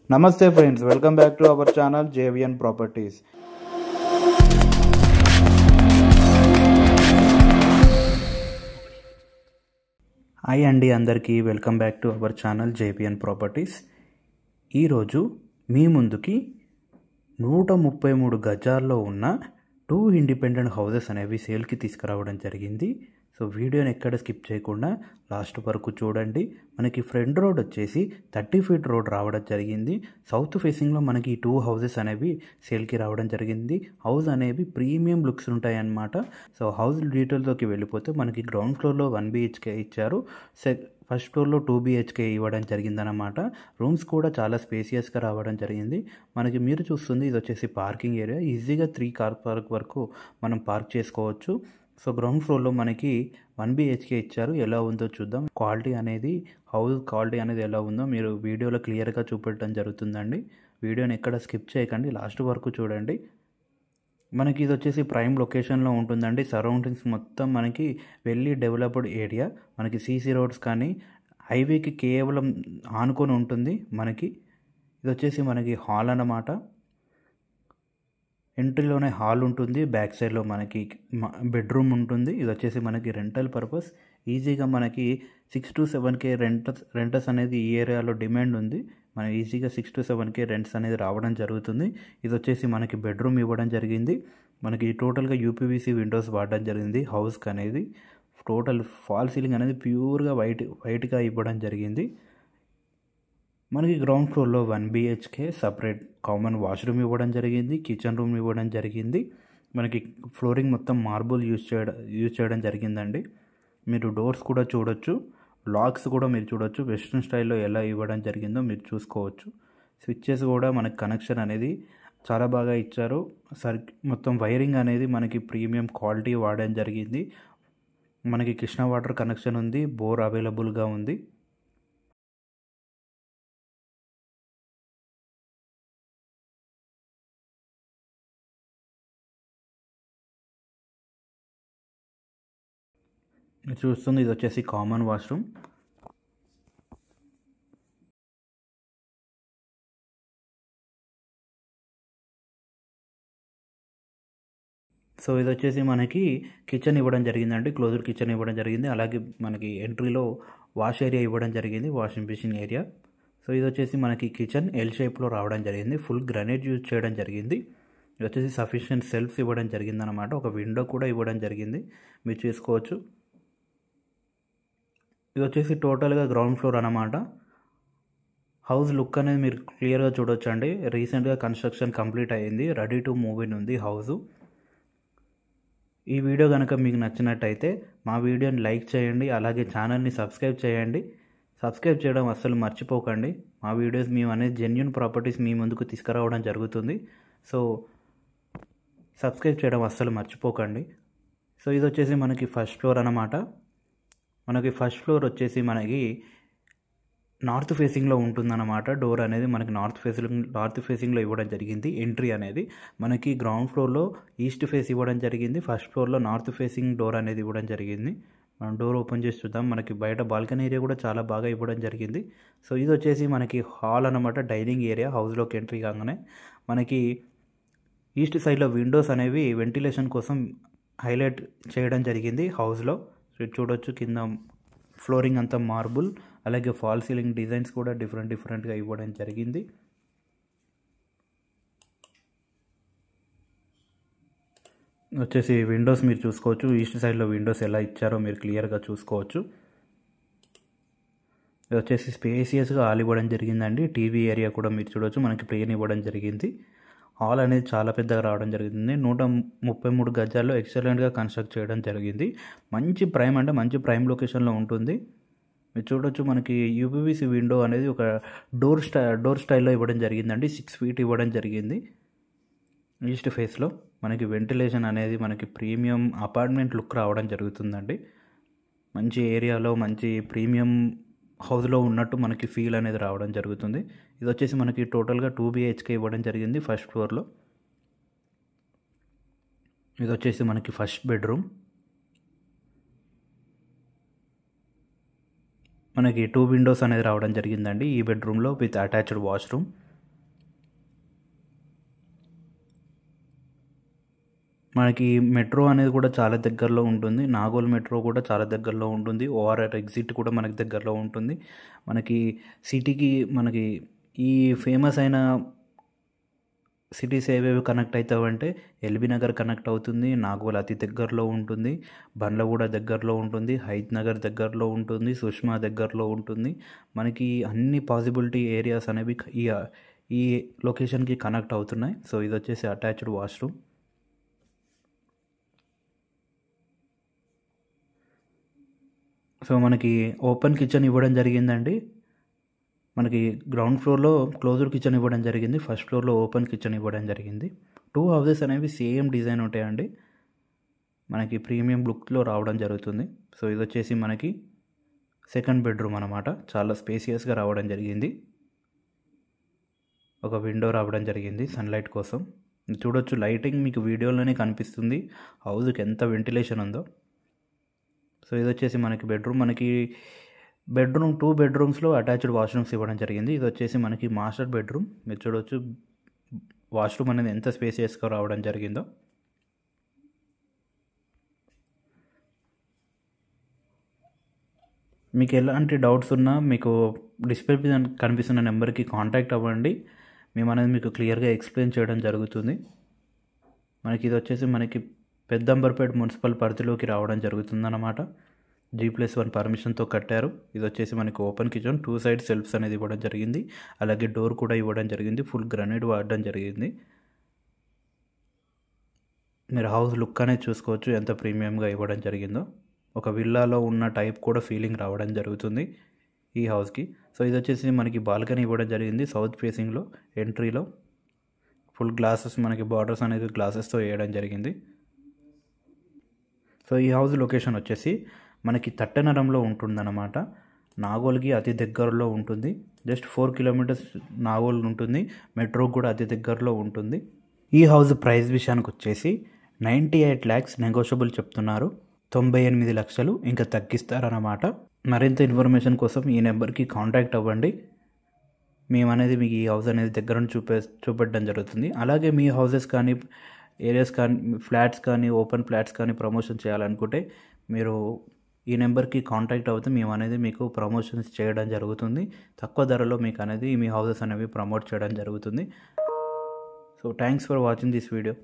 Namaste friends, welcome back to our channel JVN Properties. Hi అండి అందరికీ welcome back to our channel JBN properties. ఈరోజు మీ ముందుకి 133 గజాల్లో ఉన్న 2 ఇండిపెండెంట్ హౌసెస్ అనేవి సేల్కి తీసుకురావడం జరిగింది. సో వీడియోని ఎక్కడ స్కిప్ చేయకుండా లాస్ట్ వరకు చూడండి. మనకి ఫ్రంట్ రోడ్ వచ్చేసి 30 ఫీట్ రోడ్ రావడం జరిగింది. సౌత్ ఫేసింగ్లో మనకి ఈ 2 హౌసెస్ అనేవి సేల్కి రావడం జరిగింది. హౌస్ అనేవి ప్రీమియం లుక్స్ ఉంటాయి అన్నమాట. సో హౌస్ డీటెయిల్లోకి వెళ్ళిపోతే మనకి గ్రౌండ్ ఫ్లోర్లో 1 BHK ఇచ్చారు. ఫస్ట్ ఫ్లోర్లో 2 BHK ఇవ్వడం జరిగిందనమాట. రూమ్స్ కూడా చాలా స్పేసియస్గా రావడం జరిగింది. మనకి మీరు చూస్తుంది ఇది వచ్చేసి పార్కింగ్ ఏరియా. ఈజీగా 3 కార్ పార్క్ వరకు మనం పార్క్ చేసుకోవచ్చు. సో గ్రౌండ్ ఫ్లోర్లో మనకి 1 BHK ఇచ్చారు. ఎలా ఉందో చూద్దాం. హౌస్ క్వాలిటీ అనేది ఎలా ఉందో మీరు వీడియోలో క్లియర్గా చూపెట్టడం జరుగుతుందండి. వీడియోని ఎక్కడ స్కిప్ చేయకండి, లాస్ట్ వరకు చూడండి. మనకి ఇది వచ్చేసి ప్రైమ్ లొకేషన్లో ఉంటుందండి. సరౌండింగ్స్ మొత్తం మనకి వెల్లీ డెవలప్డ్ ఏరియా. మనకి సీసీ రోడ్స్ కానీ హైవేకి కేవలం ఆనుకొని ఉంటుంది. మనకి ఇది వచ్చేసి మనకి హాల్ అన్నమాట. ఎంట్రీలోనే హాల్ ఉంటుంది. బ్యాక్ సైడ్లో మనకి బెడ్రూమ్ ఉంటుంది. ఇది వచ్చేసి మనకి రెంటల్ పర్పస్. ఈజీగా మనకి 6 to 7K రెంటర్స్ అనేది ఈ ఏరియాలో డిమాండ్ ఉంది. మనం ఈజీగా 6 to 7K రెంట్స్ అనేది రావడం జరుగుతుంది. ఇది వచ్చేసి మనకి బెడ్రూమ్ ఇవ్వడం జరిగింది. మనకి టోటల్గా UPVC విండోస్ వాడడం జరిగింది హౌస్కి అనేది. టోటల్ ఫాల్ సీలింగ్ అనేది ప్యూర్గా వైట్గా ఇవ్వడం జరిగింది. మనకి గ్రౌండ్ ఫ్లోర్లో 1 BHK సపరేట్ కామన్ వాష్రూమ్ ఇవ్వడం జరిగింది. కిచెన్ రూమ్ ఇవ్వడం జరిగింది. మనకి ఫ్లోరింగ్ మొత్తం మార్బుల్ యూజ్ చేయడం జరిగిందండి. మీరు డోర్స్ కూడా చూడొచ్చు, లాక్స్ కూడా మీరు చూడొచ్చు. వెస్ట్రన్ స్టైల్లో ఎలా ఇవ్వడం జరిగిందో మీరు చూసుకోవచ్చు. స్విచ్చెస్ కూడా మనకి కనెక్షన్ అనేది చాలా బాగా ఇచ్చారు. మొత్తం వైరింగ్ అనేది మనకి ప్రీమియం క్వాలిటీ వాడడం జరిగింది. మనకి కృష్ణ వాటర్ కనెక్షన్ ఉంది. బోర్ అవైలబుల్గా ఉంది. చూస్తుంది ఇది వచ్చేసి కామన్ వాష్రూమ్. సో ఇది వచ్చేసి మనకి కిచెన్ ఇవ్వడం జరిగిందండి. క్లోజ్డ్ కిచెన్ ఇవ్వడం జరిగింది. అలాగే మనకి ఎంట్రీలో వాష్ ఏరియా ఇవ్వడం జరిగింది, వాషింగ్ మిషన్ ఏరియా. సో ఇది వచ్చేసి మనకి కిచెన్ ఎల్ షేప్లో రావడం జరిగింది. ఫుల్ గ్రానైట్ యూజ్ చేయడం జరిగింది. ఇది వచ్చేసి సఫిషియెంట్ సెల్ఫ్స్ ఇవ్వడం జరిగింది అనమాట. ఒక విండో కూడా ఇవ్వడం జరిగింది, మీరు చూసుకోవచ్చు. ఇది వచ్చేసి టోటల్గా గ్రౌండ్ ఫ్లోర్ అన్నమాట. హౌస్ లుక్ అనేది మీరు క్లియర్గా చూడొచ్చు అండి. రీసెంట్గా కన్స్ట్రక్షన్ కంప్లీట్ అయ్యింది, రెడీ టు మూవ్ ఇన్ ఉంది హౌస్. ఈ వీడియో కనుక మీకు నచ్చినట్టయితే మా వీడియోని లైక్ చేయండి, అలాగే ఛానల్ని సబ్స్క్రైబ్ చేయండి. సబ్స్క్రైబ్ చేయడం అస్సలు మర్చిపోకండి. మా వీడియోస్ మేము అనేది జెన్యూన్ ప్రాపర్టీస్ మీ ముందుకు తీసుకురావడం జరుగుతుంది. సో సబ్స్క్రైబ్ చేయడం అస్సలు మర్చిపోకండి. సో ఇది వచ్చేసి మనకి ఫస్ట్ ఫ్లోర్ అన్నమాట. మనకి ఫస్ట్ ఫ్లోర్ వచ్చేసి మనకి నార్త్ ఫేసింగ్లో ఉంటుందన్నమాట. డోర్ అనేది మనకి నార్త్ ఫేసింగ్లో ఇవ్వడం జరిగింది. ఎంట్రీ అనేది మనకి గ్రౌండ్ ఫ్లోర్లో ఈస్ట్ ఫేస్ ఇవ్వడం జరిగింది. ఫస్ట్ ఫ్లోర్లో నార్త్ ఫేసింగ్ డోర్ అనేది ఇవ్వడం జరిగింది. మనం డోర్ ఓపెన్ చేసి చూద్దాం. మనకి బయట బాల్కనీ ఏరియా కూడా చాలా బాగా ఇవ్వడం జరిగింది. సో ఇది వచ్చేసి మనకి హాల్ అన్నమాట, డైనింగ్ ఏరియా. హౌస్లోకి ఎంట్రీ కాగానే మనకి ఈస్ట్ సైడ్లో విండోస్ అనేవి వెంటిలేషన్ కోసం హైలైట్ చేయడం జరిగింది హౌస్లో. చూడొచ్చు కింద ఫ్లోరింగ్ అంతా మార్బుల్, అలాగే ఫాల్ సీలింగ్ డిజైన్స్ కూడా డిఫరెంట్గా ఇవ్వడం జరిగింది. వచ్చేసి విండోస్ మీరు చూసుకోవచ్చు. ఈస్ట్ సైడ్లో విండోస్ ఎలా ఇచ్చారో మీరు క్లియర్గా చూసుకోవచ్చు. ఇది వచ్చేసి స్పేసియస్గా హాల్ ఇవ్వడం జరిగిందండి. టీవీ ఏరియా కూడా మీరు చూడవచ్చు. మనకి ప్లేన్ ఇవ్వడం జరిగింది. హాల్ అనేది చాలా పెద్దగా రావడం జరిగింది. 133 గజాల్లో ఎక్సలెంట్గా కన్స్ట్రక్ట్ చేయడం జరిగింది. మంచి ప్రైమ్ లొకేషన్లో ఉంటుంది. మీరు చూడొచ్చు. మనకి UPVC విండో అనేది ఒక డోర్ స్టైల్లో ఇవ్వడం జరిగిందండి. 6 feet ఇవ్వడం జరిగింది. ఈస్ట్ ఫేస్లో మనకి వెంటిలేషన్ అనేది మనకి ప్రీమియం అపార్ట్మెంట్ లుక్ రావడం జరుగుతుందండి. మంచి ఏరియాలో మంచి ప్రీమియం హౌస్లో ఉన్నట్టు మనకి ఫీల్ అనేది రావడం జరుగుతుంది. ఇది వచ్చేసి మనకి టోటల్గా 2 BHK ఇవ్వడం జరిగింది ఫస్ట్ ఫ్లోర్లో. ఇది వచ్చేసి మనకి ఫస్ట్ బెడ్రూమ్. మనకి 2 విండోస్ అనేది రావడం జరిగిందండి ఈ బెడ్రూమ్లో విత్ అటాచ్డ్ వాష్రూమ్. మనకి మెట్రో అనేది కూడా చాలా దగ్గరలో ఉంటుంది. నాగోల్ మెట్రో కూడా చాలా దగ్గరలో ఉంటుంది. ఓఆర్ఆర్ ఎగ్జిట్ కూడా మనకి దగ్గరలో ఉంటుంది. మనకి సిటీకి మనకి ఈ ఫేమస్ అయిన సిటీస్ ఏవేవి కనెక్ట్ అవుతావంటే ఎల్బీ నగర్ కనెక్ట్ అవుతుంది, నాగోల్ అతి దగ్గరలో ఉంటుంది, బండ్లగూడ దగ్గరలో ఉంటుంది, హైత్ నగర్ దగ్గరలో ఉంటుంది, సుష్మా దగ్గరలో ఉంటుంది. మనకి అన్ని పాసిబిలిటీ ఏరియాస్ అనేవి ఈ లొకేషన్కి కనెక్ట్ అవుతున్నాయి. సో ఇది వచ్చేసి అటాచ్డ్ వాష్రూమ్. సో మనకి ఓపెన్ కిచెన్ ఇవ్వడం జరిగిందండి. మనకి గ్రౌండ్ ఫ్లోర్లో క్లోజ్డ్ కిచెన్ ఇవ్వడం జరిగింది, ఫస్ట్ ఫ్లోర్లో ఓపెన్ కిచెన్ ఇవ్వడం జరిగింది. 2 హౌసెస్ అనేవి సేమ్ డిజైన్ ఉంటాయండి. మనకి ప్రీమియం లుక్లో రావడం జరుగుతుంది. సో ఇది వచ్చేసి మనకి సెకండ్ బెడ్రూమ్ అనమాట. చాలా స్పేసియస్గా రావడం జరిగింది. ఒక విండో రావడం జరిగింది సన్లైట్ కోసం. చూడొచ్చు, లైటింగ్ మీకు వీడియోలోనే కనిపిస్తుంది హౌస్కి ఎంత వెంటిలేషన్ ఉందో. సో ఇది వచ్చేసి మనకి బెడ్రూమ్. మనకి 2 బెడ్రూమ్స్లో అటాచ్డ్ వాష్రూమ్స్ ఇవ్వడం జరిగింది. ఇది వచ్చేసి మనకి మాస్టర్ బెడ్రూమ్. మీరు చూడవచ్చు వాష్రూమ్ అనేది ఎంత స్పేసియస్గా రావడం జరిగిందో. మీకు ఎలాంటి డౌట్స్ ఉన్నా మీకు డిస్ప్లే మీద కనిపిస్తున్న నెంబర్కి కాంటాక్ట్ అవ్వండి. మేము అనేది మీకు క్లియర్గా ఎక్స్ప్లెయిన్ చేయడం జరుగుతుంది. మనకి ఇది వచ్చేసి మనకి పెద్దంబర్పేట మున్సిపల్ పరిధిలోకి రావడం జరుగుతుందన్నమాట. G+1 పర్మిషన్తో కట్టారు. ఇది వచ్చేసి మనకి ఓపెన్ కిచెన్, 2 సైడ్ సెల్ఫ్స్ అనేది ఇవ్వడం జరిగింది. అలాగే డోర్ కూడా ఇవ్వడం జరిగింది. ఫుల్ గ్రానైట్ వాడడం జరిగింది. మీరు హౌస్ లుక్ అనేది చూసుకోవచ్చు ఎంత ప్రీమియంగా ఇవ్వడం జరిగిందో. ఒక విల్లాలో ఉన్న టైప్ కూడా ఫీలింగ్ రావడం జరుగుతుంది ఈ హౌస్కి. సో ఇది వచ్చేసి మనకి బాల్కనీ ఇవ్వడం జరిగింది సౌత్ ఫేసింగ్లో. ఎంట్రీలో ఫుల్ గ్లాసెస్, మనకి బార్డర్స్ అనేది గ్లాసెస్తో వేయడం జరిగింది. సో ఈ హౌస్ లొకేషన్ వచ్చేసి మనకి తట్టెనరంలో ఉంటుందన్నమాట. నాగోల్కి అతి దగ్గరలో ఉంటుంది. జస్ట్ 4 కిలోమీటర్స్ నాగోల్ ఉంటుంది. మెట్రోకి కూడా అతి దగ్గరలో ఉంటుంది. ఈ హౌస్ ప్రైస్ విషయానికి వచ్చేసి 98 lakhs నెగోషియబుల్ చెప్తున్నారు. 98 లక్షలు ఇంకా తగ్గిస్తారన్నమాట. మరింత ఇన్ఫర్మేషన్ కోసం ఈ నెంబర్కి కాంటాక్ట్ అవ్వండి. మేము అనేది మీకు ఈ హౌస్ అనేది దగ్గర చూపెట్టడం జరుగుతుంది. అలాగే మీ హౌసెస్ కానీ, ఏరియాస్ కానీ, ఫ్లాట్స్ కానీ, ఓపెన్ ఫ్లాట్స్ కానీ ప్రమోషన్ చేయాలనుకుంటే మీరు ఈ నెంబర్కి కాంటాక్ట్ అవుతే మేము అనేది మీకు ప్రమోషన్స్ చేయడం జరుగుతుంది. తక్కువ ధరలో మీకు అనేది మీ హౌసెస్ అనేవి ప్రమోట్ చేయడం జరుగుతుంది. So thanks for watching this video.